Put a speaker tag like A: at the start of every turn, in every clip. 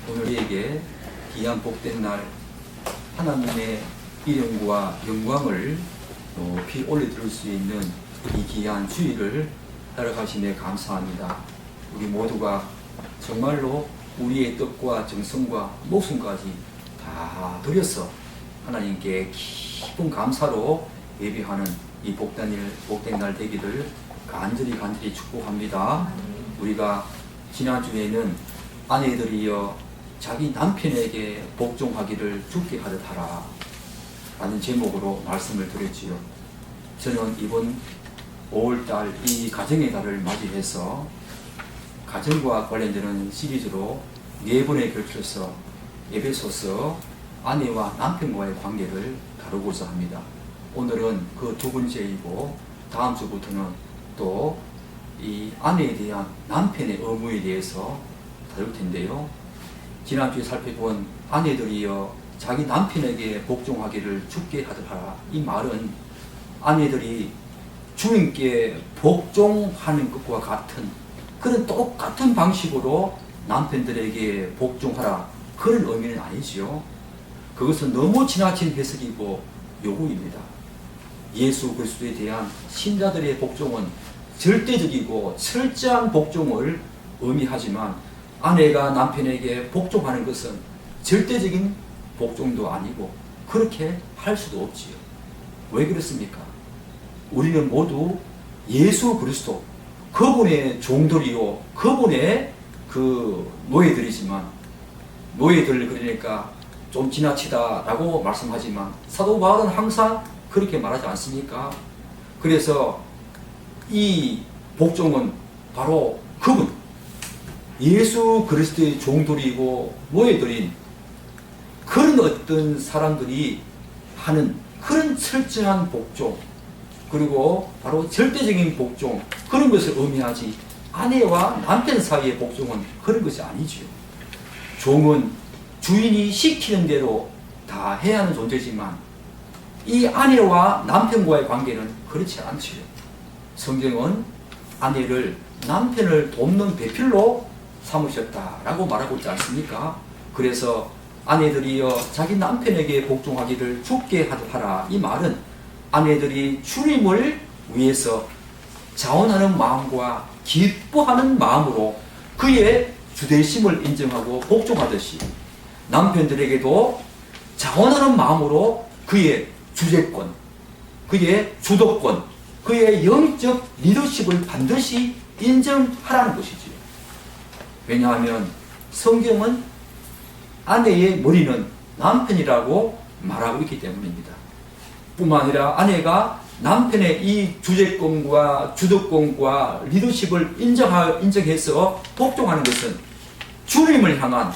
A: 오늘 우리에게 귀한 복된 날 하나님의 이름과 영광을 높이 올려드릴 수 있는 이 귀한 주일을 허락하시네 감사합니다. 우리 모두가 정말로 우리의 뜻과 정성과 목숨까지 다 드려서 하나님께 깊은 감사로 예배하는 이 복된 날 되기를 간절히 축복합니다. 우리가 지난주에는 아내들이여 자기 남편에게 복종하기를 주께 하듯 하라 라는 제목으로 말씀을 드렸지요. 저는 이번 5월달 이 가정의 달을 맞이해서 가정과 관련되는 시리즈로 4번에 걸쳐서 에베소서 아내와 남편과의 관계를 다루고자 합니다. 오늘은 그 2번째이고 다음 주부터는 또 이 아내에 대한 남편의 의무에 대해서 다룰 텐데요. 지난주에 살펴본 아내들이여 자기 남편에게 복종하기를 주께 하듯 하라. 이 말은 아내들이 주님께 복종하는 것과 같은 그런 똑같은 방식으로 남편들에게 복종하라. 그런 의미는 아니지요. 그것은 너무 지나친 해석이고 요구입니다. 예수 그리스도에 대한 신자들의 복종은 절대적이고 철저한 복종을 의미하지만 아내가 남편에게 복종하는 것은 절대적인 복종도 아니고 그렇게 할 수도 없지요. 왜 그렇습니까? 우리는 모두 예수 그리스도 그분의 종들이요 그분의 그 노예들이지만 노예들 그러니까 좀 지나치다라고 말씀하지만 사도 바울은 항상 그렇게 말하지 않습니까? 그래서 이 복종은 바로 그분 예수 그리스도의 종들이고 노예들인 그런 어떤 사람들이 하는 그런 철저한 복종 그리고 바로 절대적인 복종 그런 것을 의미하지 아내와 남편 사이의 복종은 그런 것이 아니지요. 종은 주인이 시키는 대로 다 해야 하는 존재지만 이 아내와 남편과의 관계는 그렇지 않지요. 성경은 아내를 남편을 돕는 배필로 삼으셨다라고 말하고 있지 않습니까? 그래서 아내들이여 자기 남편에게 복종하기를 주께 하듯 하라. 이 말은 아내들이 주님을 위해서 자원하는 마음과 기뻐하는 마음으로 그의 주대심을 인정하고 복종하듯이 남편들에게도 자원하는 마음으로 그의 주재권, 그의 주도권, 그의 영적 리더십을 반드시 인정하라는 것이지요. 왜냐하면 성경은 아내의 머리는 남편이라고 말하고 있기 때문입니다. 뿐만 아니라 아내가 남편의 이 주재권과 주도권과 리더십을 인정해서 복종하는 것은 주님을 향한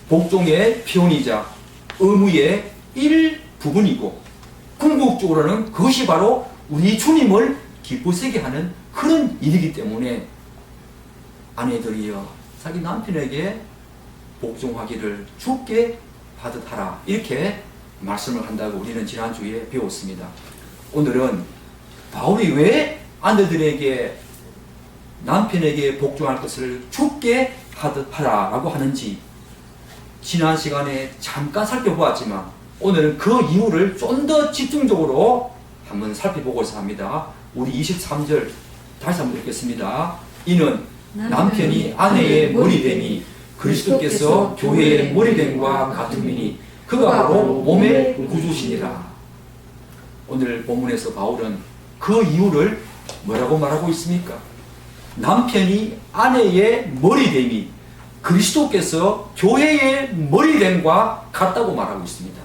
A: 복종의 표현이자 의무의 일부분이고 궁극적으로는 그것이 바로 우리 주님을 기쁘시게 하는 그런 일이기 때문에 아내들이여 자기 남편에게 복종하기를 주께 하듯 하라 이렇게 말씀을 한다고 우리는 지난주에 배웠습니다. 오늘은 바울이 왜 아내들에게 남편에게 복종할 것을 주께 하듯 하라 라고 하는지 지난 시간에 잠깐 살펴보았지만 오늘은 그 이유를 좀 더 집중적으로 한번 살펴보고자 합니다. 우리 23절 다시 한번 읽겠습니다. 이는 남편이 아내의 머리됨이 그리스도께서 교회의 머리됨과 같음이니 그가 바로 몸의 구주시니라. 오늘 본문에서 바울은 그 이유를 뭐라고 말하고 있습니까? 남편이 아내의 머리됨이 그리스도께서 교회의 머리됨과 같다고 말하고 있습니다.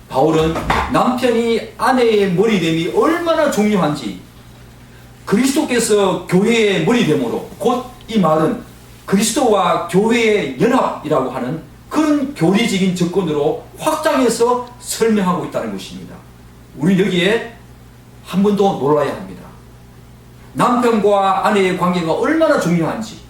A: 바울은 남편이 아내의 머리됨이 얼마나 중요한지 그리스도께서 교회의 머리됨으로 곧 이 말은 그리스도와 교회의 연합이라고 하는 그런 교리적인 접근으로 확장해서 설명하고 있다는 것입니다. 우리 여기에 한 번 더 놀라야 합니다. 남편과 아내의 관계가 얼마나 중요한지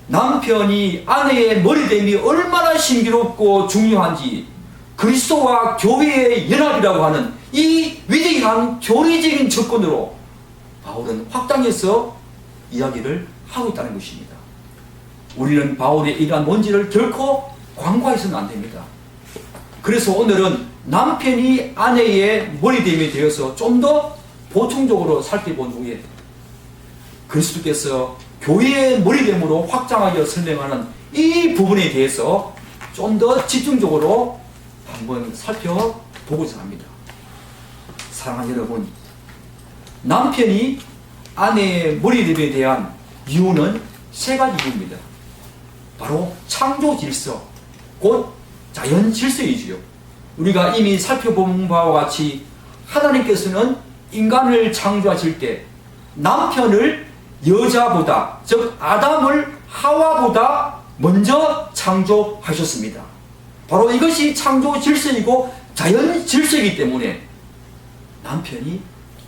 A: 남편이 아내의 머리됨이 얼마나 신비롭고 중요한지 그리스도와 교회의 연합이라고 하는 이 위대한 교리적인 접근으로 바울은 확장해서 이야기를 하고 있다는 것입니다. 우리는 바울의 이러한 논지를 결코 간과해서는 안 됩니다. 그래서 오늘은 남편이 아내의 머리됨에 대해서 좀 더 보충적으로 살펴본 후에 그리스도께서 교회의 머리됨으로 확장하여 설명하는 이 부분에 대해서 좀 더 집중적으로 한번 살펴보고자 합니다. 사랑하는 여러분, 남편이 아내의 머리됨에 대한 이유는 세 가지 이유입니다. 바로 창조 질서, 곧 자연 질서이지요. 우리가 이미 살펴본 바와 같이 하나님께서는 인간을 창조하실 때 남편을 여자보다, 즉 아담을 하와보다 먼저 창조하셨습니다. 바로 이것이 창조 질서이고 자연 질서이기 때문에 남편이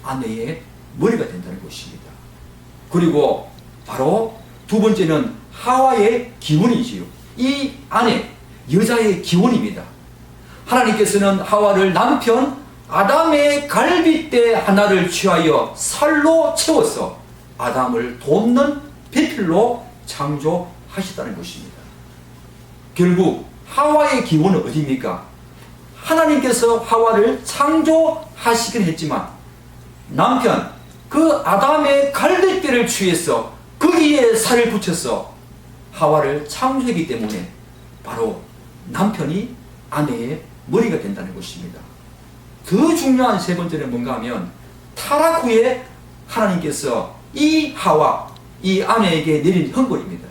A: 아내의 머리가 된다는 것입니다. 그리고 바로 두 번째는 하와의 기원이지요. 이 아내, 여자의 기원입니다. 하나님께서는 하와를 남편 아담의 갈빗대 하나를 취하여 살로 채워서 아담을 돕는 배필로 창조하셨다는 것입니다. 결국 하와의 기원은 어디입니까? 하나님께서 하와를 창조하시긴 했지만 남편, 그 아담의 갈빗대를 취해서 거기에 살을 붙여서 하와를 창조했기 때문에 바로 남편이 아내의 머리가 된다는 것입니다. 더 중요한 세 번째는 뭔가 하면 타락 후에 하나님께서 이 하와, 이 아내에게 내린 형벌입니다.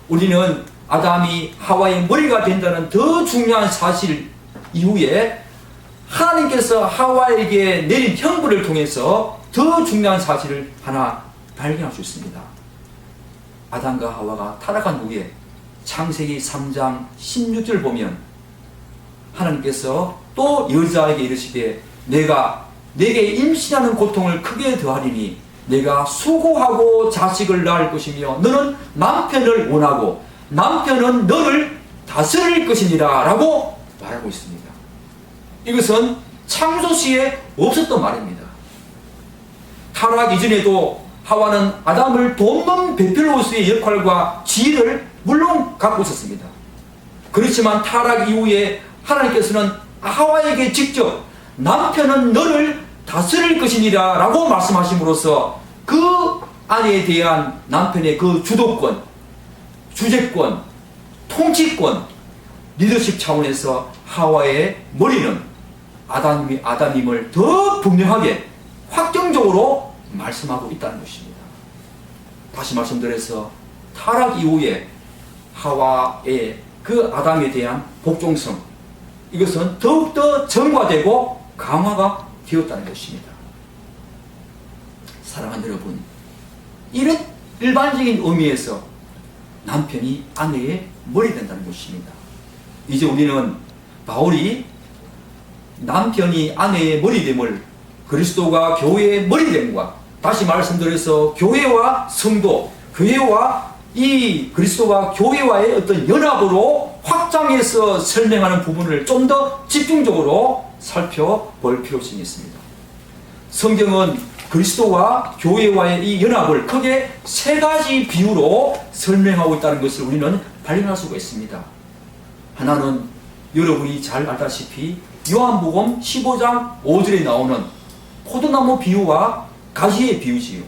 A: 우리는 아담이 하와의 머리가 된다는 더 중요한 사실 이후에 하나님께서 하와에게 내린 형벌을 통해서 더 중요한 사실을 하나 발견할 수 있습니다. 아담과 하와가 타락한 후에 창세기 3장 16절 보면 하나님께서 또 여자에게 이르시되 내게 임신하는 고통을 크게 더하리니 내가 수고하고 자식을 낳을 것이며 너는 남편을 원하고 남편은 너를 다스릴 것이니라 라고 말하고 있습니다. 이것은 창조시에 없었던 말입니다. 타락 이전에도 하와는 아담을 돕는 배필로서의 역할과 지위를 물론 갖고 있었습니다. 그렇지만 타락 이후에 하나님께서는 하와에게 직접 남편은 너를 다스릴 것이니라 라고 말씀하심으로써 그 아내에 대한 남편의 그 주도권, 주재권, 통치권, 리더십 차원에서 하와의 머리는 아담임을 더 분명하게 확정적으로 말씀하고 있다는 것입니다. 다시 말씀드려서 타락 이후에 하와의 그 아담에 대한 복종성, 이것은 더욱더 정과되고 강화가 되었다는 것입니다. 사랑하는 여러분, 이런 일반적인 의미에서 남편이 아내의 머리 된다는 것입니다. 이제 우리는 바울이 남편이 아내의 머리됨을 그리스도가 교회의 머리됨과 다시 말씀드려서 교회와 성도, 교회와 이 그리스도가 교회와의 어떤 연합으로 확장해서 설명하는 부분을 좀 더 집중적으로 살펴볼 필요성이 있습니다. 성경은 그리스도와 교회와의 이 연합을 크게 세 가지 비유로 설명하고 있다는 것을 우리는 발견할 수가 있습니다. 하나는 여러분이 잘 알다시피 요한복음 15장 5절에 나오는 포도나무 비유와 가시의 비유지요.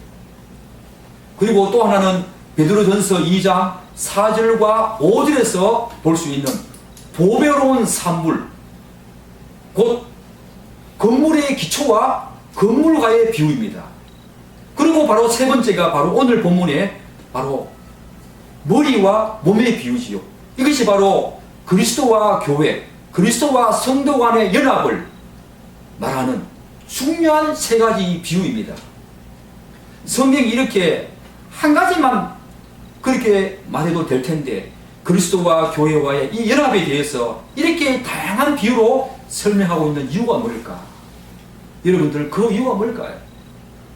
A: 그리고 또 하나는 베드로전서 2장 4절과 5절에서 볼 수 있는 보배로운 산물, 곧 건물의 기초와 건물가의 비유입니다. 그리고 바로 세 번째가 바로 오늘 본문에 바로 머리와 몸의 비유지요. 이것이 바로 그리스도와 교회, 그리스도와 성도 간의 연합을 말하는 중요한 세 가지 비유입니다. 성경이 이렇게 한 가지만 그렇게 말해도 될 텐데 그리스도와 교회와의 이 연합에 대해서 이렇게 다양한 비유로 설명하고 있는 이유가 뭘까? 여러분들 그 이유가 뭘까요?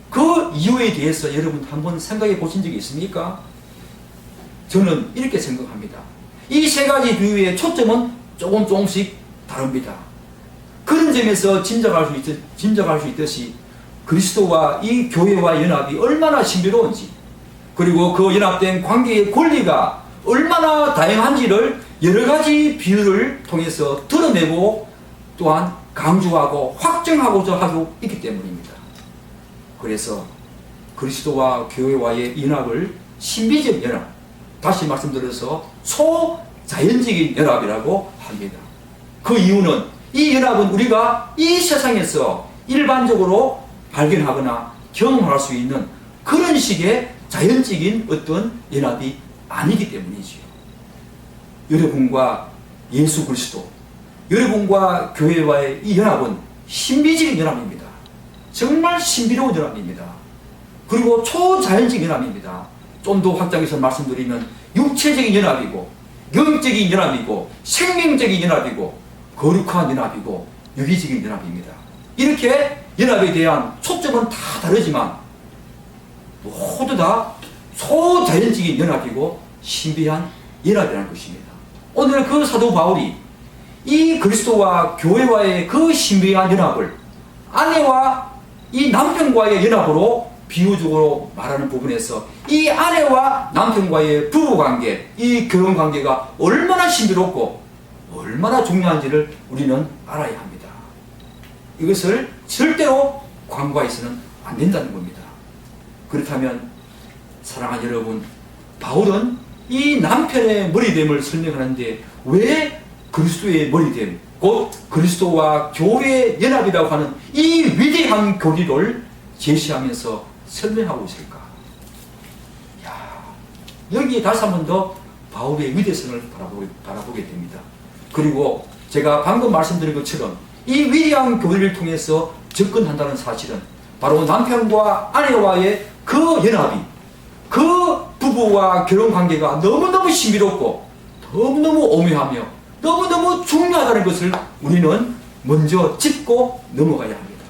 A: 그 이유에 대해서 여러분 한번 생각해 보신 적이 있습니까? 저는 이렇게 생각합니다. 이 세 가지 비유의 초점은 조금씩 다릅니다. 그런 점에서 짐작할 수 있듯이 그리스도와 이 교회와 연합이 얼마나 신비로운지, 그리고 그 연합된 관계의 권리가 얼마나 다양한지를 여러 가지 비유를 통해서 드러내고 또한 강조하고 확증하고자 하고 있기 때문입니다. 그래서 그리스도와 교회와의 연합을 신비적 연합, 다시 말씀드려서 초자연적인 연합이라고 합니다. 그 이유는 이 연합은 우리가 이 세상에서 일반적으로 발견하거나 경험할 수 있는 그런 식의 자연적인 어떤 연합이 아니기 때문이지요. 여러분과 예수 그리스도, 여러분과 교회와의 이 연합은 신비적인 연합입니다. 정말 신비로운 연합입니다. 그리고 초자연적인 연합입니다. 좀 더 확장해서 말씀드리면 육체적인 연합이고 영적인 연합이고 생명적인 연합이고 거룩한 연합이고 유기적인 연합입니다. 이렇게 연합에 대한 초점은 다 다르지만 모두 다 초자연적인 연합이고 신비한 연합이라는 것입니다. 오늘 그 사도 바울이 이 그리스도와 교회와의 그 신비한 연합을 아내와 이 남편과의 연합으로 비유적으로 말하는 부분에서 이 아내와 남편과의 부부관계, 이 결혼관계가 얼마나 신비롭고 얼마나 중요한지를 우리는 알아야 합니다. 이것을 절대로 간과해서는 안 된다는 겁니다. 그렇다면 사랑하는 여러분, 바울은 이 남편의 머리됨을 설명하는데 왜 그리스도의 머리됨, 곧 그리스도와 교회의 연합이라고 하는 이 위대한 교리를 제시하면서 설명하고 있을까? 여기에 다시 한 번 더 바울의 위대성을 바라보게 됩니다. 그리고 제가 방금 말씀드린 것처럼 이 위대한 교리를 통해서 접근한다는 사실은 바로 남편과 아내와의 그 연합이, 그 부부와 결혼관계가 너무너무 신비롭고 너무너무 오묘하며 너무너무 중요하다는 것을 우리는 먼저 짚고 넘어가야 합니다.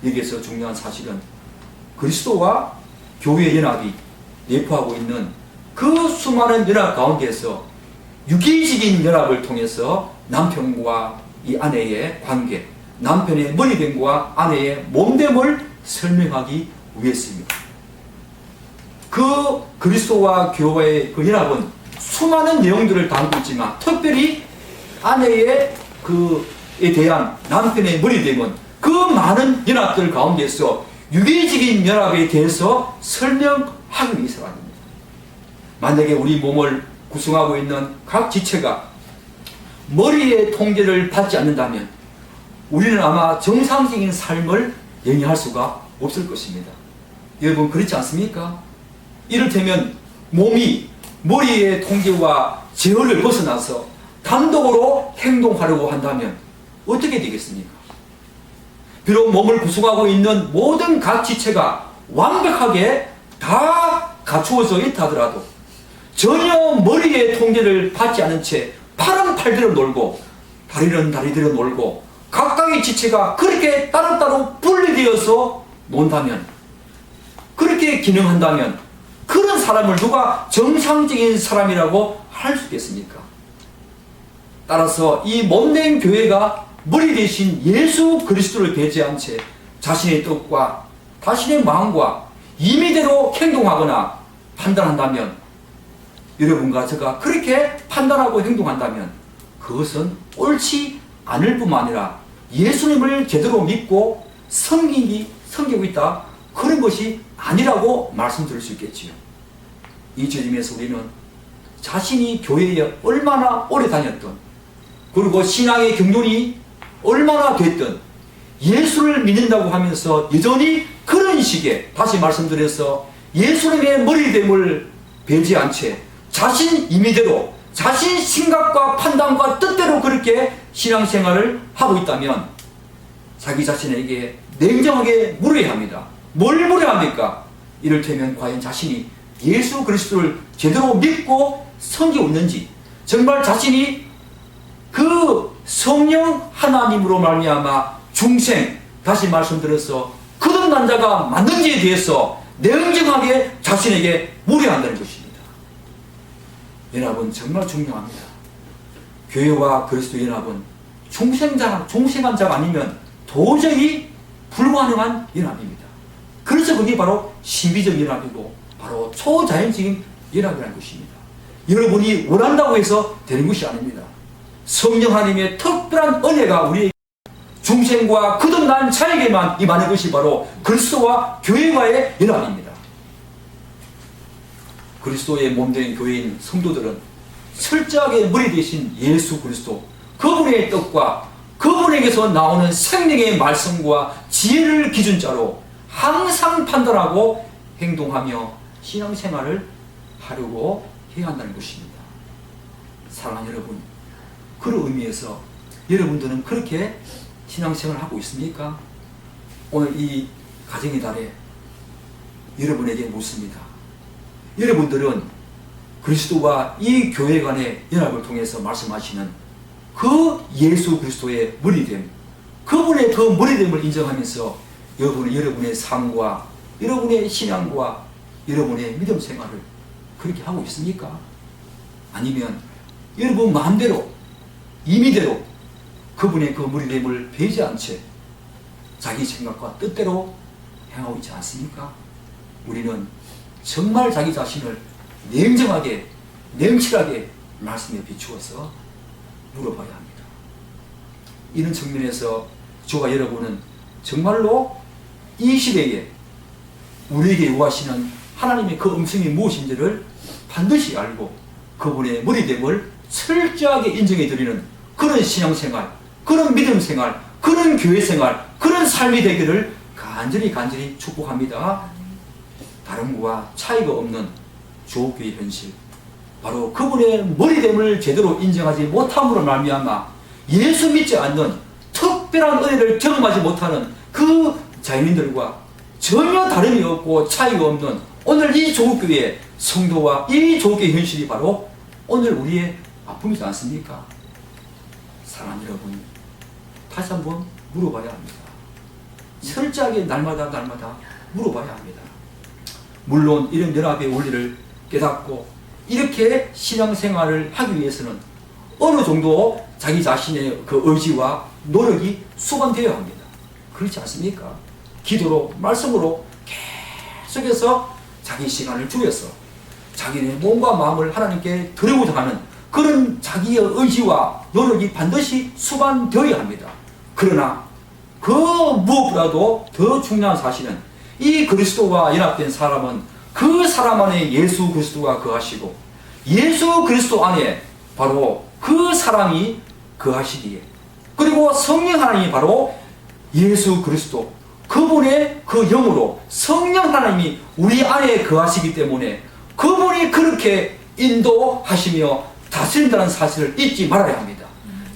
A: 여기에서 중요한 사실은 그리스도와 교회의 연합이 내포하고 있는 그 수많은 연합 가운데서 유기적인 연합을 통해서 남편과 이 아내의 관계, 남편의 머리됨과 아내의 몸됨을 설명하기 위해서입니다. 그 그리스도와 교회의 그 연합은 수많은 내용들을 담고 있지만 특별히 아내의 그에 대한 남편의 머리됨은 그 많은 연합들 가운데서 유기적인 연합에 대해서 설명하기 위해서가 아닙니다. 만약에 우리 몸을 구성하고 있는 각 지체가 머리의 통제를 받지 않는다면 우리는 아마 정상적인 삶을 영위할 수가 없을 것입니다. 여러분 그렇지 않습니까? 이를테면 몸이 머리의 통제와 제어를 벗어나서 단독으로 행동하려고 한다면 어떻게 되겠습니까? 비록 몸을 구성하고 있는 모든 각 지체가 완벽하게 다 갖추어져 있다 하더라도 전혀 머리의 통제를 받지 않은 채 팔은 팔대로 놀고 다리는 다리대로 놀고 각각의 지체가 그렇게 따로따로 분리되어서 논다면, 그렇게 기능한다면 그런 사람을 누가 정상적인 사람이라고 할 수 있겠습니까? 따라서 이 몸된 교회가 머리 대신 예수 그리스도를 배제한 채 자신의 뜻과 자신의 마음과 임의대로 행동하거나 판단한다면, 여러분과 제가 그렇게 판단하고 행동한다면 그것은 옳지 않을 뿐만 아니라 예수님을 제대로 믿고 섬기고 있다, 그런 것이 아니라고 말씀드릴 수 있겠지요. 이 지점에서 우리는 자신이 교회에 얼마나 오래 다녔던, 그리고 신앙의 경륜이 얼마나 됐던, 예수를 믿는다고 하면서 여전히 그런 식의, 다시 말씀드려서 예수님의 머리됨을 배제한 채 자신 임의대로 자신 생각과 판단과 뜻대로 그렇게 신앙생활을 하고 있다면 자기 자신에게 냉정하게 물어야 합니다. 뭘 물어야 합니까? 이를테면 과연 자신이 예수 그리스도를 제대로 믿고 섬기고 있는지, 정말 자신이 그 성령 하나님으로 말미암아 중생, 다시 말씀드려서 거듭난 자가 맞는지에 대해서 냉정하게 자신에게 물어야 한다는 것입니다. 연합은 정말 중요합니다. 교회와 그리스도 연합은 중생한 자가 아니면 도저히 불가능한 연합입니다. 그래서 그게 바로 신비적 연합이고 바로 초자연적인 연합이라는 것입니다. 여러분이 원한다고 해서 되는 것이 아닙니다. 성령 하나님의 특별한 은혜가 우리 중생과 거듭난 자에게만 임하는 것이 바로 그리스도와 교회와의 연합입니다. 그리스도의 몸된 교회인 성도들은 철저하게 머리 대신 예수 그리스도, 그분의 뜻과 그분에게서 나오는 생명의 말씀과 지혜를 기준자로 항상 판단하고 행동하며 신앙생활을 하려고 해야 한다는 것입니다. 사랑하는 여러분, 그런 의미에서 여러분들은 그렇게 신앙생활을 하고 있습니까? 오늘 이 가정의 달에 여러분에게 묻습니다. 여러분들은 그리스도와 이 교회 간의 연합을 통해서 말씀하시는 그 예수 그리스도의 머리됨, 그분의 그 머리됨을 인정하면서 여러분의 삶과 여러분의 신앙과 여러분의 믿음 생활을 그렇게 하고 있습니까? 아니면 여러분 마음대로 임의대로 그분의 그 머리됨을 배지 않은 채 자기 생각과 뜻대로 행하고 있지 않습니까? 우리는 정말 자기 자신을 냉정하게 냉실하게 말씀에 비추어서 물어봐야 합니다. 이런 측면에서 저와 여러분은 정말로 이 시대에 우리에게 요구하시는 하나님의 그 음성이 무엇인지를 반드시 알고 그분의 머리됨을 철저하게 인정해 드리는 그런 신앙생활, 그런 믿음생활, 그런 교회생활, 그런 삶이 되기를 간절히 축복합니다. 다른 것과 차이가 없는 조교의 현실, 바로 그분의 머리됨을 제대로 인정하지 못함으로 말미암아 예수 믿지 않는 특별한 은혜를 경험하지 못하는 그 자연인들과 전혀 다름이 없고 차이가 없는 오늘 이 조국교회의 성도와 이 조국교회 현실이 바로 오늘 우리의 아픔이지 않습니까? 사랑하는 여러분, 다시 한번 물어봐야 합니다. 철저하게 날마다 물어봐야 합니다. 물론 이런 연합의 원리를 깨닫고 이렇게 신앙생활을 하기 위해서는 어느 정도 자기 자신의 그 의지와 노력이 수반되어야 합니다. 그렇지 않습니까? 기도로, 말씀으로 계속해서 자기 시간을 줄여서 자기의 몸과 마음을 하나님께 드리고자 하는 그런 자기의 의지와 노력이 반드시 수반되어야 합니다. 그러나 그 무엇보다도 더 중요한 사실은 이 그리스도와 연합된 사람은 그 사람 안에 예수 그리스도가 거하시고 예수 그리스도 안에 바로 그 사람이 거하시기에, 그리고 성령 하나님이 바로 예수 그리스도 그분의 그 영으로 성령 하나님이 우리 안에 거하시기 때문에 그분이 그렇게 인도하시며 다스린다는 사실을 잊지 말아야 합니다.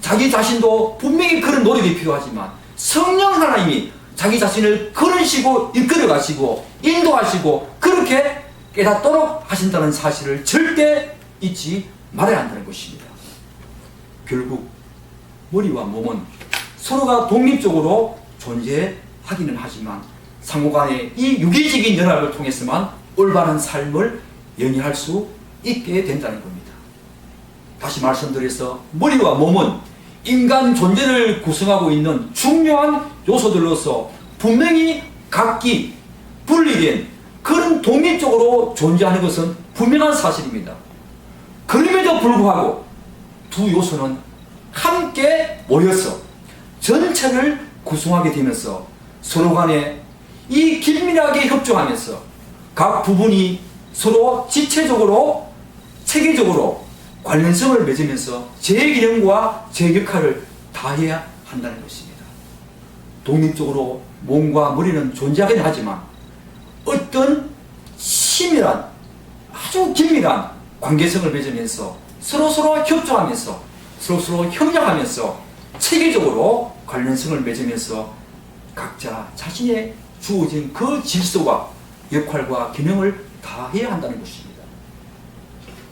A: 자기 자신도 분명히 그런 노력이 필요하지만 성령 하나님이 자기 자신을 그러시고 이끌어 가시고 인도하시고 그렇게 깨닫도록 하신다는 사실을 절대 잊지 말아야 한다는 것입니다. 결국 머리와 몸은 서로가 독립적으로 존재하기는 하지만 상호간의 이 유기적인 연합을 통해서만 올바른 삶을 영위할 수 있게 된다는 겁니다. 다시 말씀드려서 머리와 몸은 인간 존재를 구성하고 있는 중요한 요소들로서 분명히 각기 분리된 그런 독립적으로 존재하는 것은 분명한 사실입니다. 그럼에도 불구하고 두 요소는 함께 모여서 전체를 구성하게 되면서 서로 간에 이 긴밀하게 협조하면서 각 부분이 서로 지체적으로 체계적으로 관련성을 맺으면서 제 기능과 제 역할을 다해야 한다는 것입니다. 독립적으로 몸과 머리는 존재하긴 하지만 어떤 심밀한 아주 긴밀한 관계성을 맺으면서 서로서로 협조하면서 서로서로 협력하면서 체계적으로 관련성을 맺으면서 각자 자신의 주어진 그 질서와 역할과 기능을 다해야 한다는 것입니다.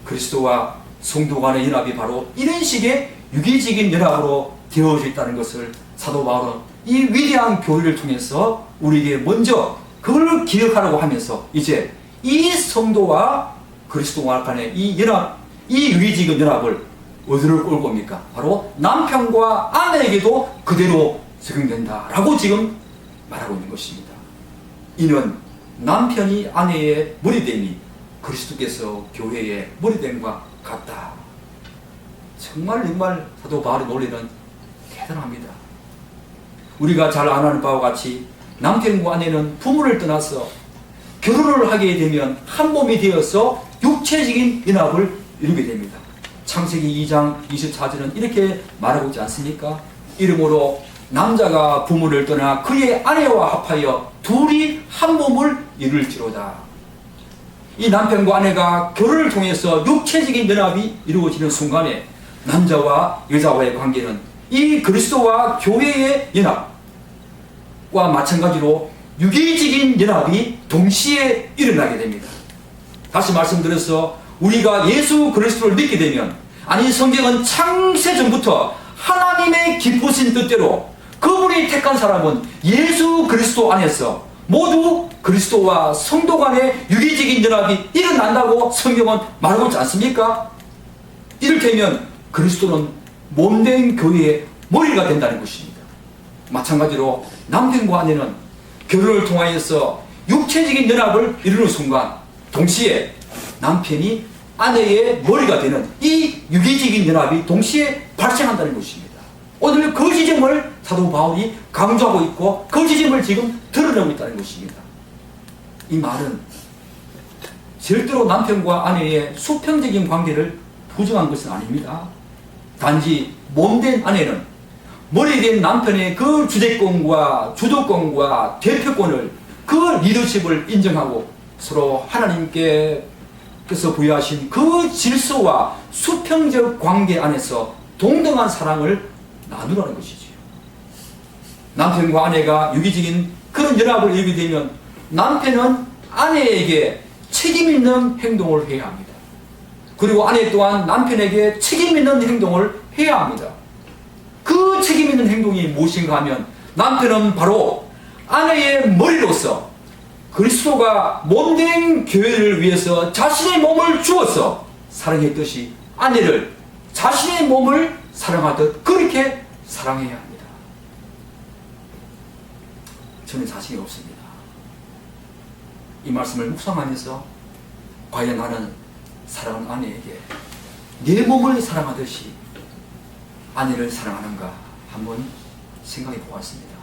A: 그리스도와 성도 간의 연합이 바로 이런 식의 유기적인 연합으로 되어져 있다는 것을 사도 바울은 이 위대한 교리를 통해서 우리에게 먼저 그걸 기억하라고 하면서 이제 이 성도와 그리스도와 간의 이 연합, 이 유기적인 연합을 어디로 끌고 옵니까? 바로 남편과 아내에게도 그대로 적용된다라고 지금 말하고 있는 것입니다. 이는 남편이 아내의 머리됨이 그리스도께서 교회의 머리됨과 같다. 정말 사도 바울의 논리는 대단합니다. 우리가 잘 아는 바와 같이 남편과 아내는 부모를 떠나서 결혼을 하게 되면 한 몸이 되어서 육체적인 연합을 이루게 됩니다. 창세기 2장 24절은 이렇게 말하고 있지 않습니까? 이러므로 남자가 부모를 떠나 그의 아내와 합하여 둘이 한 몸을 이룰지로다. 이 남편과 아내가 결혼을 통해서 육체적인 연합이 이루어지는 순간에 남자와 여자와의 관계는 이 그리스도와 교회의 연합과 마찬가지로 유기적인 연합이 동시에 일어나게 됩니다. 다시 말씀드려서 우리가 예수 그리스도를 믿게 되면, 아니 성경은 창세전부터 하나님의 기쁘신 뜻대로 그분이 택한 사람은 예수 그리스도 안에서 모두 그리스도와 성도 간의 유기적인 연합이 일어난다고 성경은 말하고 있지 않습니까? 이를테면 그리스도는 몸된 교회의 머리가 된다는 것입니다. 마찬가지로 남편과 아내는 결혼을 통하여서 육체적인 연합을 이루는 순간 동시에 남편이 아내의 머리가 되는 이 유기적인 연합이 동시에 발생한다는 것입니다. 오늘 그 지점을 사도 바울이 강조하고 있고 그 지점을 지금 드러내고 있다는 것입니다. 이 말은 절대로 남편과 아내의 수평적인 관계를 부정한 것은 아닙니다. 단지 몸된 아내는 머리된 남편의 그 주재권과 주도권과 대표권을, 그 리더십을 인정하고 서로 하나님께서 부여하신 그 질서와 수평적 관계 안에서 동등한 사랑을 나누라는 것이지요. 남편과 아내가 유기적인 그런 연합을 이루게 되면 남편은 아내에게 책임 있는 행동을 해야 합니다. 그리고 아내 또한 남편에게 책임 있는 행동을 해야 합니다. 그 책임 있는 행동이 무엇인가 하면 남편은 바로 아내의 머리로서 그리스도가 몸된 교회를 위해서 자신의 몸을 주어서 사랑했듯이 아내를 자신의 몸을 사랑하듯 그렇게 사랑해야 합니다. 저는 자신이 없습니다. 이 말씀을 묵상하면서 과연 나는 사랑하는 아내에게 내 몸을 사랑하듯이 아내를 사랑하는가 한번 생각해 보았습니다.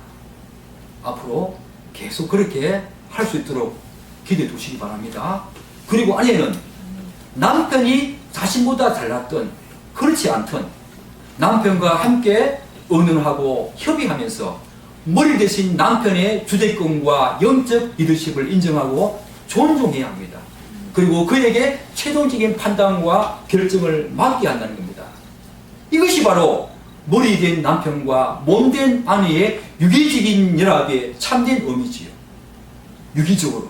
A: 앞으로 계속 그렇게 할 수 있도록 기대해 두시기 바랍니다. 그리고 아내는 남편이 자신보다 잘났던 그렇지 않던 남편과 함께 의논하고 협의하면서 머리 대신 남편의 주대권과 영적 리더십을 인정하고 존중해야 합니다. 그리고 그에게 최종적인 판단과 결정을 맡게 한다는 겁니다. 이것이 바로 머리 된 남편과 몸 된 아내의 유기적인 연합의 참된 의미지요. 유기적으로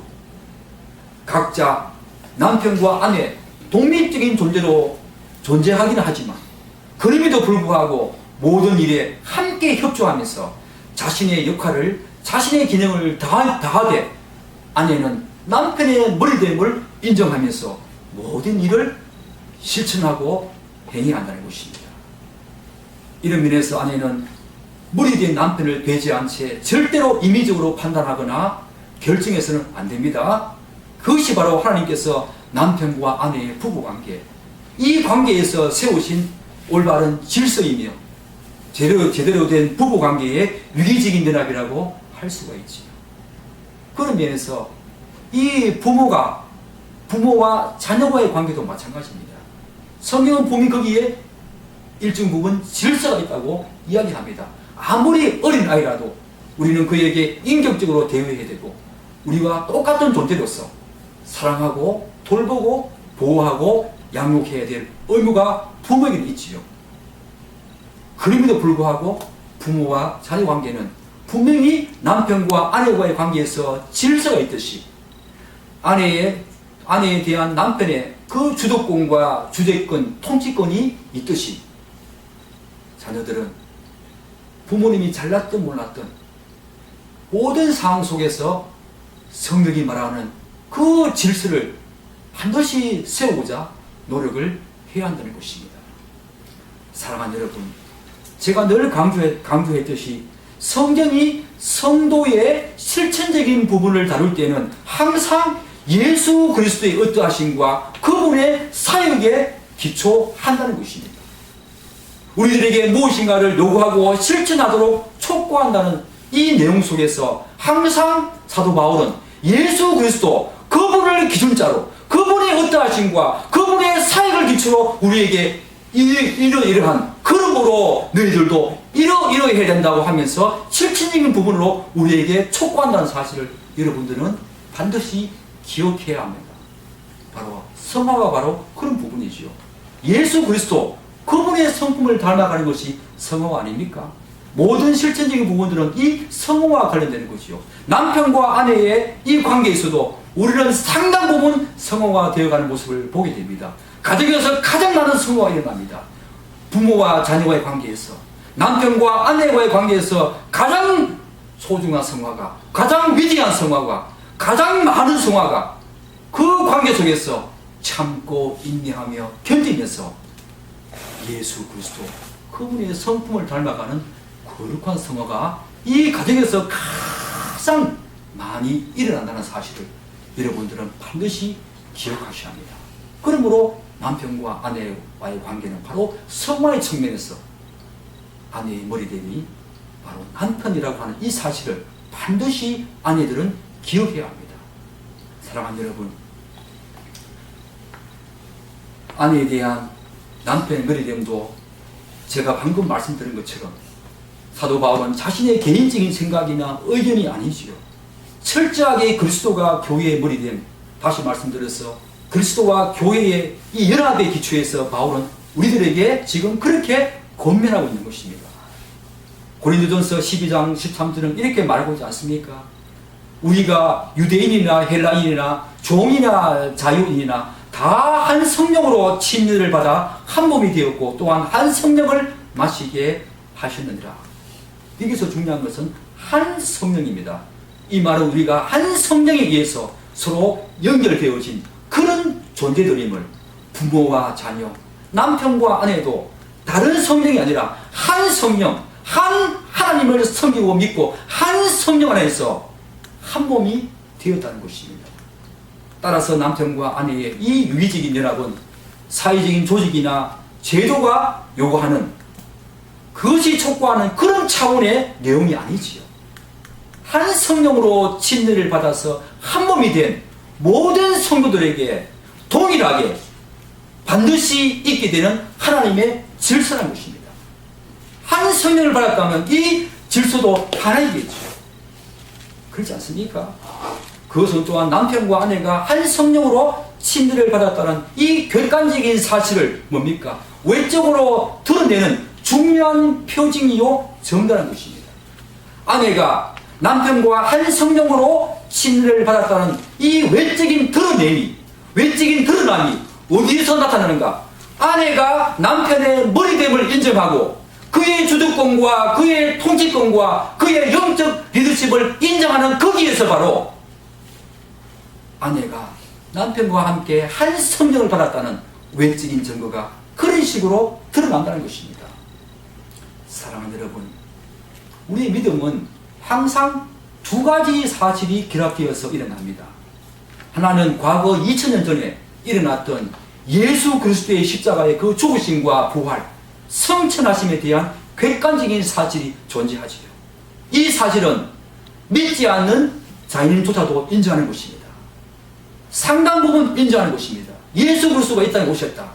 A: 각자 남편과 아내 독립적인 존재로 존재하기는 하지만 그럼에도 불구하고 모든 일에 함께 협조하면서 자신의 역할을, 자신의 기능을 다하되 아내는 남편의 머리됨을 인정하면서 모든 일을 실천하고 행해야 한다는 것입니다. 이런 면에서 아내는 머리된 남편을 배제한 채 절대로 임의적으로 판단하거나 결정해서는 안 됩니다. 그것이 바로 하나님께서 남편과 아내의 부부관계, 이 관계에서 세우신 올바른 질서이며 제대로 된 부부관계의 유기적인 연합이라고 할 수가 있지요. 그런 면에서 이 부모와 자녀와의 관계도 마찬가지입니다. 성경은 분명히 거기에 일정 부분 질서가 있다고 이야기합니다. 아무리 어린 아이라도 우리는 그에게 인격적으로 대해야 되고 우리와 똑같은 존재로서 사랑하고 돌보고 보호하고 양육해야 될 의무가 부모에게는 있지요. 그럼에도 불구하고 부모와 자녀 관계는 분명히 남편과 아내와의 관계에서 질서가 있듯이 아내에 대한 남편의 그 주도권과 주재권, 통치권이 있듯이 자녀들은 부모님이 잘났든 몰랐든 모든 상황 속에서 성경이 말하는 그 질서를 반드시 세우고자 노력을 해야 한다는 것입니다. 사랑하는 여러분, 제가 늘 강조했듯이 성경이 성도의 실천적인 부분을 다룰 때는 항상 예수 그리스도의 어떠하심과 그분의 사역에 기초한다는 것입니다. 우리들에게 무엇인가를 요구하고 실천하도록 촉구한다는 이 내용 속에서 항상 사도 바울은 예수 그리스도 그분을 기준자로 그분의 어떠하심과 그분의 사역을 기초로 우리에게 이러이러한 그러므로 너희들도 이러이러해야 된다고 하면서 실천적인 부분으로 우리에게 촉구한다는 사실을 여러분들은 반드시 기억해야 합니다. 바로 성화가 바로 그런 부분이지요. 예수 그리스도 그분의 성품을 닮아가는 것이 성화가 아닙니까? 모든 실천적인 부분들은 이 성화와 관련되는 것이요. 남편과 아내의 이 관계에서도 우리는 상당 부분 성화가 되어가는 모습을 보게 됩니다. 가정에서 가장 많은 성화가 일어납니다. 부모와 자녀와의 관계에서, 남편과 아내와의 관계에서 가장 소중한 성화가, 가장 위대한 성화가, 가장 많은 성화가 그 관계 속에서 참고 인내하며 견디면서 예수 그리스도 그분의 성품을 닮아가는 거룩한 성화가 이 가정에서 가장 많이 일어난다는 사실을 여러분들은 반드시 기억하셔야 합니다. 그러므로 남편과 아내와의 관계는 바로 성화의 측면에서 아내의 머리대니 바로 남편이라고 하는 이 사실을 반드시 아내들은 기억해야 합니다. 사랑하는 여러분, 아내에 대한 남편의 머리됨도 제가 방금 말씀드린 것처럼 사도 바울은 자신의 개인적인 생각이나 의견이 아니지요. 철저하게 그리스도가 교회의 머리됨, 다시 말씀드려서 그리스도와 교회의 이 연합의 기초에서 바울은 우리들에게 지금 그렇게 권면하고 있는 것입니다. 고린도전서 12장 13절은 이렇게 말하고 있지 않습니까? 우리가 유대인이나 헬라인이나 종이나 자유인이나 다 한 성령으로 침례를 받아 한 몸이 되었고 또한 한 성령을 마시게 하셨느니라. 여기서 중요한 것은 한 성령입니다. 이 말은 우리가 한 성령에 의해서 서로 연결되어진 그런 존재들임을, 부모와 자녀, 남편과 아내도 다른 성령이 아니라 한 성령, 한 하나님을 섬기고 믿고 한 성령 안에서 한 몸이 되었다는 것입니다. 따라서 남편과 아내의 이 유기적인 연합은 사회적인 조직이나 제도가 요구하는, 그것이 촉구하는 그런 차원의 내용이 아니지요. 한 성령으로 침례를 받아서 한 몸이 된 모든 성도들에게 동일하게 반드시 있게 되는 하나님의 질서라는 것입니다. 한 성령을 받았다면 이 질서도 하나이겠죠. 그렇지 않습니까? 그것은 또한 남편과 아내가 한 성령으로 침례를 받았다는 이 객관적인 사실을 뭡니까? 외적으로 드러내는 중요한 표징이요 정당한 것입니다. 아내가 남편과 한 성령으로 침례를 받았다는 이 외적인 드러냄이, 외적인 드러남이 어디에서 나타나는가? 아내가 남편의 머리됨을 인정하고 그의 주도권과 그의 통치권과 그의 영적 리더십을 인정하는 거기에서 바로 아내가 남편과 함께 한 성령을 받았다는 외적인 증거가 그런 식으로 드러난다는 것입니다. 사랑하는 여러분, 우리의 믿음은 항상 두 가지 사실이 결합되어서 일어납니다. 하나는 과거 2000년 전에 일어났던 예수 그리스도의 십자가의 그 죽으심과 부활, 성천하심에 대한 객관적인 사실이 존재하지요. 이 사실은 믿지 않는 자인조차도 인정하는 것입니다. 상당 부분 인정하는 것입니다. 예수 그리스도가 이 땅에 오셨다.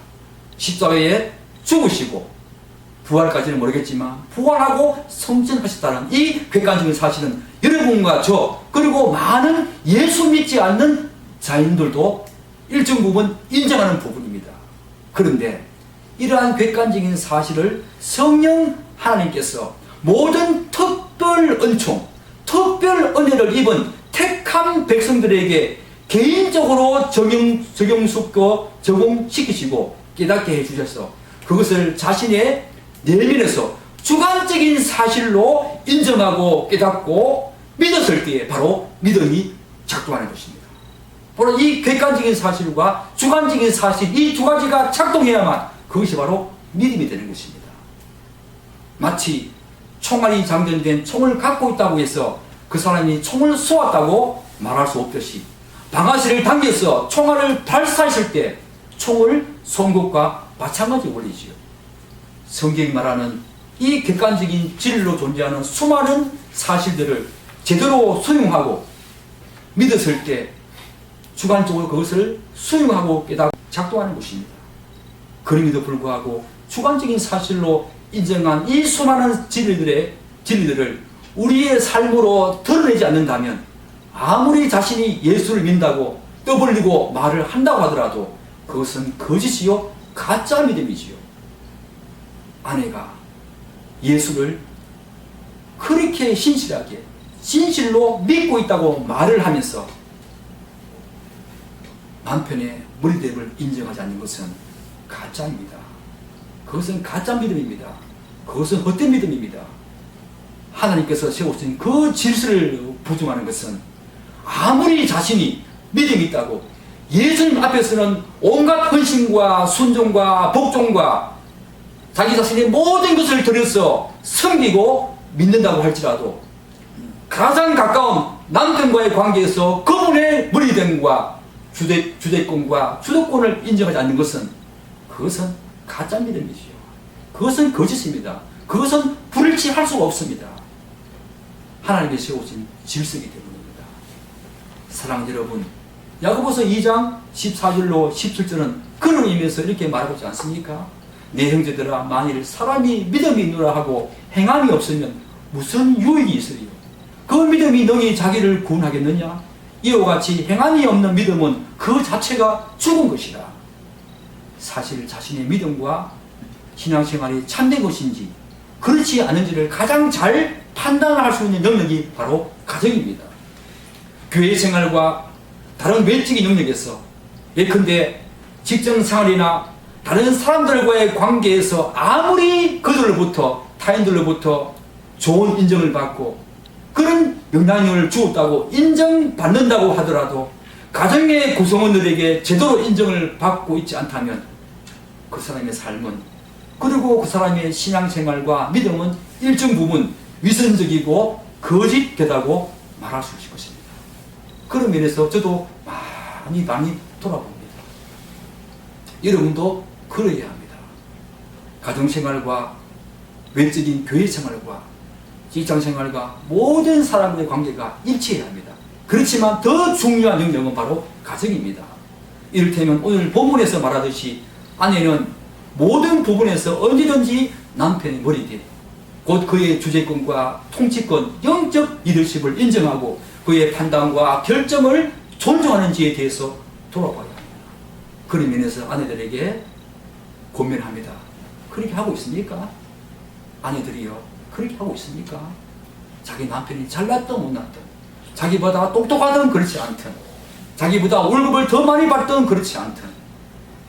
A: 십자가에 죽으시고 부활까지는 모르겠지만 부활하고 성천하셨다는 이 객관적인 사실은 여러분과 저 그리고 많은 예수 믿지 않는 자인들도 일정 부분 인정하는 부분입니다. 그런데 이러한 객관적인 사실을 성령 하나님께서 모든 특별 은총, 특별 은혜를 입은 택한 백성들에게 개인적으로 적용시키시고 깨닫게 해주셔서 그것을 자신의 내면에서 주관적인 사실로 인정하고 깨닫고 믿었을 때에 바로 믿음이 작동하는 것입니다. 바로 이 객관적인 사실과 주관적인 사실, 이 두 가지가 작동해야만 그것이 바로 믿음이 되는 것입니다. 마치 총알이 장전된 총을 갖고 있다고 해서 그 사람이 총을 쏘았다고 말할 수 없듯이 방아쇠를 당겨서 총알을 발사했을 때 총을 쏜 것과 마찬가지 원리지요. 성경이 말하는 이 객관적인 진리로 존재하는 수많은 사실들을 제대로 수용하고 믿었을 때 주관적으로 그것을 수용하고 깨닫고 작동하는 것입니다. 그럼에도 불구하고 주관적인 사실로 인정한 이 수많은 진리들을 우리의 삶으로 드러내지 않는다면 아무리 자신이 예수를 믿는다고 떠벌리고 말을 한다고 하더라도 그것은 거짓이요 가짜 믿음이지요. 아내가 예수를 그렇게 신실하게 진실로 믿고 있다고 말을 하면서 남편의 머리됨을 인정하지 않는 것은 가짜입니다. 그것은 가짜 믿음입니다. 그것은 헛된 믿음입니다. 하나님께서 세우신 그 질서를 부정하는 것은 아무리 자신이 믿음이 있다고 예수님 앞에서는 온갖 헌신과 순종과 복종과 자기 자신의 모든 것을 들여서 섬기고 믿는다고 할지라도 가장 가까운 남편과의 관계에서 그분의 머리됨과 주대권과 주도권을 인정하지 않는 것은 그것은 가짜 믿음이지요. 그것은 거짓입니다. 그것은 불일치할 수가 없습니다. 하나님의 세우신 질서이기 때문입니다. 사랑하는 여러분, 야고보서 2장 14절로 17절은 그런 의미에서 이렇게 말하고 있지 않습니까? 내 형제들아, 만일 사람이 믿음이 있노라 하고 행함이 없으면 무슨 유익이 있으리요? 그 믿음이 능히 자기를 구원하겠느냐? 이와 같이 행함이 없는 믿음은 그 자체가 죽은 것이라. 사실 자신의 믿음과 신앙생활이 참된 것인지 그렇지 않은지를 가장 잘 판단할 수 있는 능력이 바로 가정입니다. 교회 생활과 다른 외적인 영역에서 예컨대 직장생활이나 다른 사람들과의 관계에서 아무리 그들로부터 타인들로부터 좋은 인정을 받고 그런 영향력을 주었다고 인정받는다고 하더라도 가정의 구성원들에게 제대로 인정을 받고 있지 않다면 그 사람의 삶은 그리고 그 사람의 신앙생활과 믿음은 일정 부분 위선적이고 거짓되다고 말할 수 있을 것입니다. 그런 면에서 저도 많이 돌아봅니다. 여러분도 그러해야 합니다. 가정생활과 외적인 교회생활과 직장생활과 모든 사람들의 관계가 일치해야 합니다. 그렇지만 더 중요한 영역은 바로 가정입니다. 이를테면 오늘 본문에서 말하듯이 아내는 모든 부분에서 언제든지 남편의 머리대, 곧 그의 주재권과 통치권, 영적 리더십을 인정하고 그의 판단과 결정을 존중하는지에 대해서 돌아봐야 합니다. 그런 면에서 아내들에게 권면합니다. 그렇게 하고 있습니까? 아내들이요, 그렇게 하고 있습니까? 자기 남편이 잘났든 못났든, 자기보다 똑똑하든 그렇지 않든, 자기보다 월급을 더 많이 받든 그렇지 않든,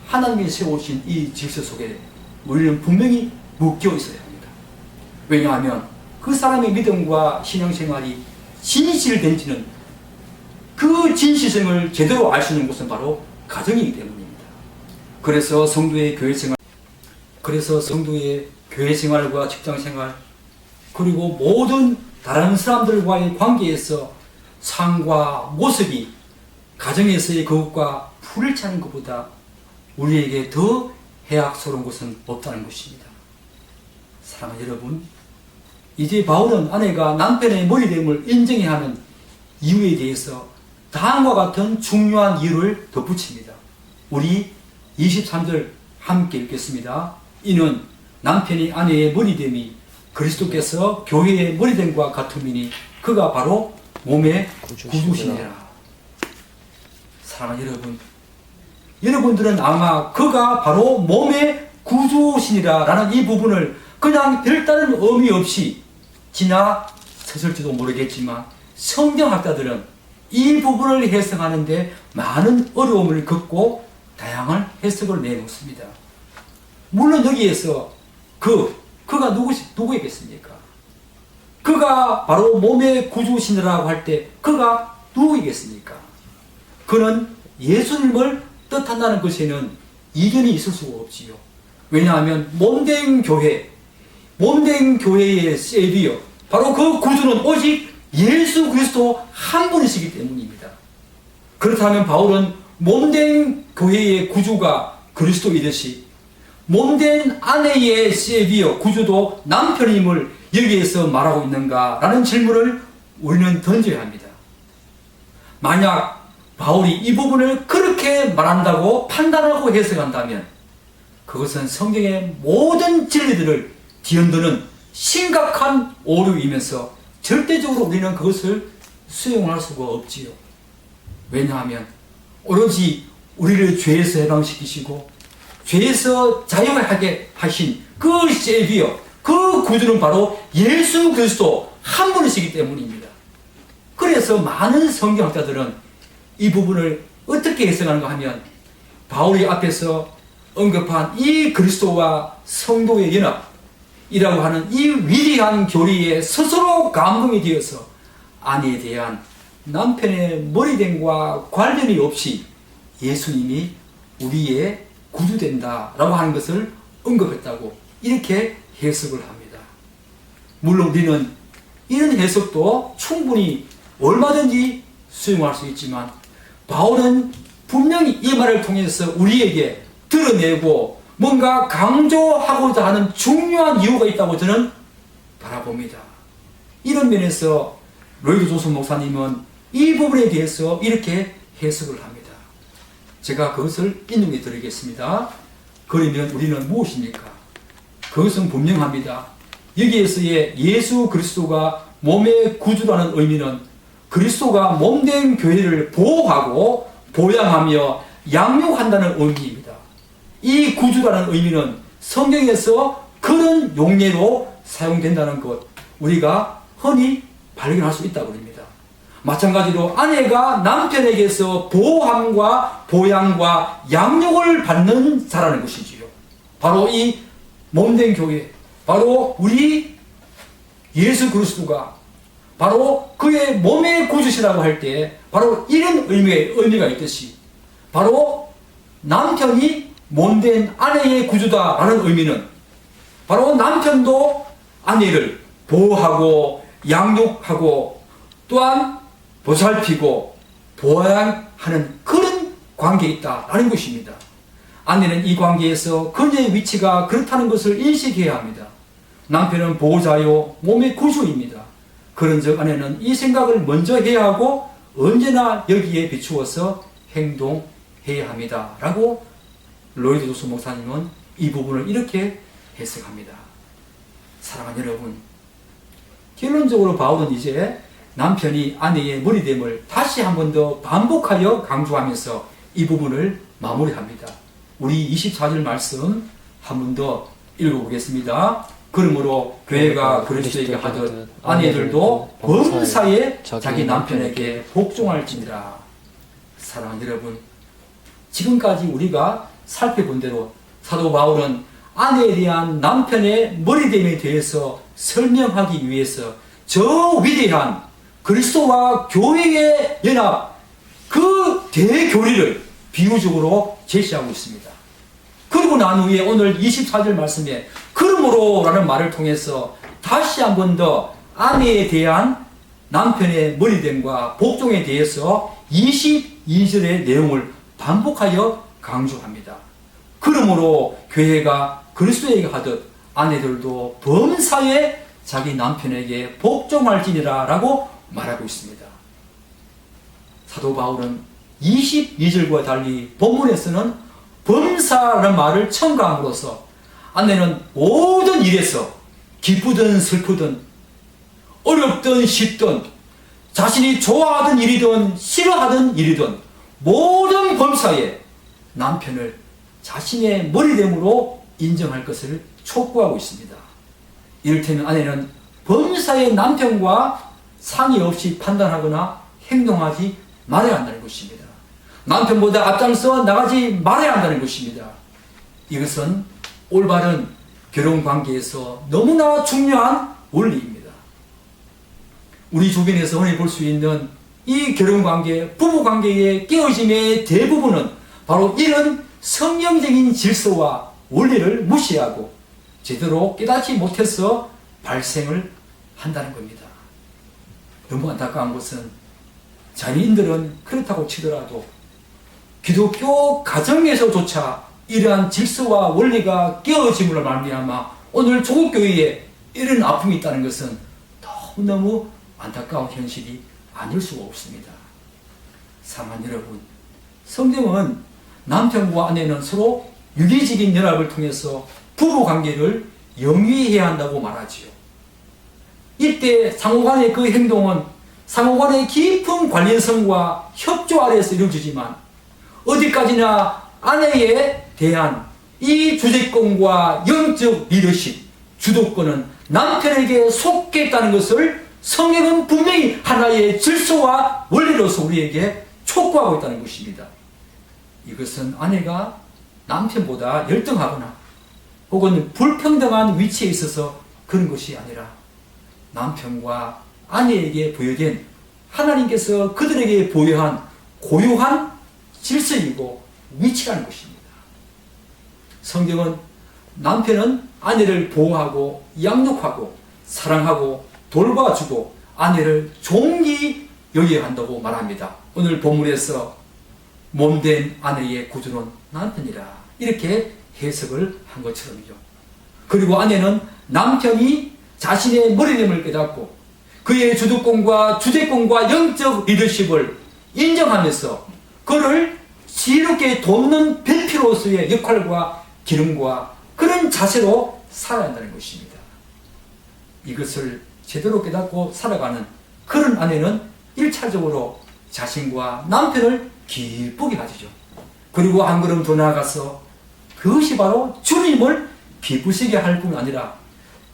A: 하나님이 세우신 이 질서 속에 우리는 분명히 묶여 있어야 합니다. 왜냐하면 그 사람의 믿음과 신앙생활이 진실된지는 그 진실성을 제대로 알 수 있는 곳은 바로 가정이기 때문입니다. 그래서 성도의 교회 생활과 직장 생활, 그리고 모든 다른 사람들과의 관계에서 삶과 모습이 가정에서의 그것과 불일치하는 것보다 우리에게 더 해악스러운 것은 없다는 것입니다. 사랑하는 여러분, 이제 바울은 아내가 남편의 머리됨을 인정해야 하는 이유에 대해서 다음과 같은 중요한 이유를 덧붙입니다. 우리 23절 함께 읽겠습니다. 이는 남편이 아내의 머리됨이 그리스도께서 교회의 머리됨과 같음이니 그가 바로 몸의 구주시니라. 사랑하는 여러분, 여러분들은 아마 그가 바로 몸의 구주시니라 라는 이 부분을 그냥 별다른 의미 없이 지나쳤을지도 모르겠지만 성경학자들은 이 부분을 해석하는데 많은 어려움을 겪고 다양한 해석을 내놓습니다. 물론 여기에서 그가 누구이겠습니까? 그가 바로 몸의 구주시니라고 할 때 그가 누구이겠습니까? 그는 예수님을 뜻한다는 것에는 이견이 있을 수가 없지요. 왜냐하면 몸된 교회의 세비어, 바로 그 구주는 오직 예수 그리스도 한 분이시기 때문입니다. 그렇다면 바울은 몸된 교회의 구주가 그리스도이듯이 몸된 아내의 세비어 구주도 남편임을 여기에서 말하고 있는가라는 질문을 우리는 던져야 합니다. 만약 바울이 이 부분을 그렇게 말한다고 판단하고 해석한다면 그것은 성경의 모든 진리들을 뒤흔드는 심각한 오류이면서 절대적으로 우리는 그것을 수용할 수가 없지요. 왜냐하면 오로지 우리를 죄에서 해방시키시고 죄에서 자유하게 하신 그 세비어, 그 구주는 바로 예수 그리스도 한 분이시기 때문입니다. 그래서 많은 성경학자들은 이 부분을 어떻게 해석하는가 하면 바울이 앞에서 언급한 이 그리스도와 성도의 연합이라고 하는 이 위대한 교리에 스스로 감동이 되어서 아내에 대한 남편의 머리됨과 관련이 없이 예수님이 우리의 구주된다라고 하는 것을 언급했다고 이렇게 해석을 합니다. 물론 우리는 이런 해석도 충분히 얼마든지 수용할 수 있지만 바울은 분명히 이 말을 통해서 우리에게 드러내고 뭔가 강조하고자 하는 중요한 이유가 있다고 저는 바라봅니다. 이런 면에서 로이드 조선 목사님은 이 부분에 대해서 이렇게 해석을 합니다. 제가 그것을 인용해 드리겠습니다. 그러면 우리는 무엇입니까? 그것은 분명합니다. 여기에서의 예수 그리스도가 몸의 구주라는 의미는 그리스도가 몸된 교회를 보호하고 보양하며 양육한다는 의미입니다. 이 구주라는 의미는 성경에서 그런 용례로 사용된다는 것 우리가 흔히 발견할 수 있다고 합니다. 마찬가지로 아내가 남편에게서 보호함과 보양과 양육을 받는 자라는 것이지요. 바로 이 몸된 교회, 바로 우리 예수 그리스도가 바로 그의 몸의 구주시라고 할 때 바로 이런 의미가 있듯이 바로 남편이 몸된 아내의 구주다라는 의미는 바로 남편도 아내를 보호하고 양육하고 또한 보살피고 보양하는 그런 관계에 있다라는 것입니다. 아내는 이 관계에서 그녀의 위치가 그렇다는 것을 인식해야 합니다. 남편은 보호자요 몸의 구주입니다. 그런즉 아내는 이 생각을 먼저 해야 하고 언제나 여기에 비추어서 행동해야 합니다. 라고 로이드 조선 목사님은 이 부분을 이렇게 해석합니다. 사랑하는 여러분, 결론적으로 바울은 이제 남편이 아내의 머리됨을 다시 한 번 더 반복하여 강조하면서 이 부분을 마무리합니다. 우리 24절 말씀 한 번 더 읽어보겠습니다. 그러므로 교회가 그리스도에게 하듯 아내들도 범사에 자기 남편에게 복종할지니라. 사랑하는 여러분, 지금까지 우리가 살펴본 대로 사도 바울은 아내에 대한 남편의 머리됨에 대해서 설명하기 위해서 저 위대한 그리스도와 교회의 연합, 그 대교리를 비유적으로 제시하고 있습니다. 그리고 난 후에 오늘 24절 말씀에 그러므로 라는 말을 통해서 다시 한 번 더 아내에 대한 남편의 머리됨과 복종에 대해서 22절의 내용을 반복하여 강조합니다. 그러므로 교회가 그리스도에게 하듯 아내들도 범사에 자기 남편에게 복종할지니라 라고 말하고 있습니다. 사도 바울은 22절과 달리 본문에서는 범사라는 말을 첨가함으로써 아내는 모든 일에서 기쁘든 슬프든 어렵든 쉽든 자신이 좋아하던 일이든 싫어하던 일이든 모든 범사에 남편을 자신의 머리됨으로 인정할 것을 촉구하고 있습니다. 이를테면 아내는 범사의 남편과 상의 없이 판단하거나 행동하지 말아야 한다는 것입니다. 남편보다 앞장서 나가지 말아야 한다는 것입니다. 이것은 올바른 결혼관계에서 너무나 중요한 원리입니다. 우리 주변에서 흔히 볼 수 있는 이 결혼관계, 부부관계의 깨어짐의 대부분은 바로 이런 성경적인 질서와 원리를 무시하고 제대로 깨닫지 못해서 발생을 한다는 겁니다. 너무 안타까운 것은 자녀인들은 그렇다고 치더라도 기독교 가정에서조차 이러한 질서와 원리가 깨어짐으로 말미암아 오늘 조국교회에 이런 아픔이 있다는 것은 너무너무 안타까운 현실이 아닐 수가 없습니다. 사랑하는 여러분, 성경은 남편과 아내는 서로 유기적인 연합을 통해서 부부관계를 영위해야 한다고 말하지요. 이때 상호간의 그 행동은 상호간의 깊은 관련성과 협조 아래에서 이루어지지만 어디까지나 아내에 대한 이 주재권과 영적 리더십, 주도권은 남편에게 속해 있다는 것을 성경은 분명히 하나의 질서와 원리로서 우리에게 촉구하고 있다는 것입니다. 이것은 아내가 남편보다 열등하거나 혹은 불평등한 위치에 있어서 그런 것이 아니라 남편과 아내에게 부여된 하나님께서 그들에게 부여한 고유한 질서이고 위치라는 것입니다. 성경은 남편은 아내를 보호하고 양육하고 사랑하고 돌봐주고 아내를 존귀 여겨야 한다고 말합니다. 오늘 본문에서 몸된 아내의 구주는 남편이라 이렇게 해석을 한 것처럼요. 그리고 아내는 남편이 자신의 머리됨을 깨닫고 그의 주도권과 주재권과 영적 리더십을 인정하면서 그를 지혜롭게 돕는 배필로서의 역할과 기능과 그런 자세로 살아야 한다는 것입니다. 이것을 제대로 깨닫고 살아가는 그런 아내는 1차적으로 자신과 남편을 기쁘게 가지죠. 그리고 한 걸음 더 나아가서 그것이 바로 주님을 기쁘시게 할 뿐 아니라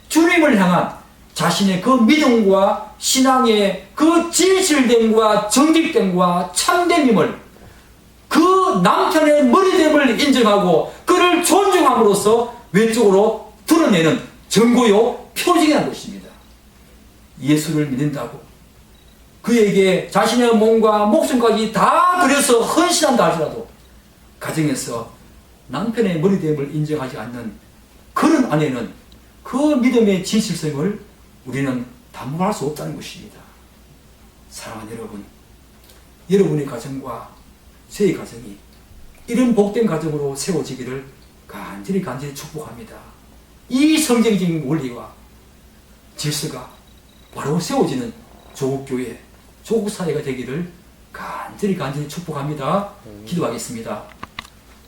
A: 주님을 향한 자신의 그 믿음과 신앙의 그 진실됨과 정직됨과 참됨임을 그 남편의 머리됨을 인정하고 그를 존중함으로써 외적으로 드러내는 증거요 표징이라는 것입니다. 예수를 믿는다고 그에게 자신의 몸과 목숨까지 다 들여서 헌신한다 할지라도 가정에서 남편의 머리됨을 인정하지 않는 그런 아내는 그 믿음의 진실성을 우리는 담보할 수 없다는 것입니다. 사랑하는 여러분, 여러분의 가정과 저의 가정이 이런 복된 가정으로 세워지기를 간절히 축복합니다. 이 성경적인 원리와 질서가 바로 세워지는 조국교회, 조국사회가 되기를 간절히 축복합니다. 기도하겠습니다.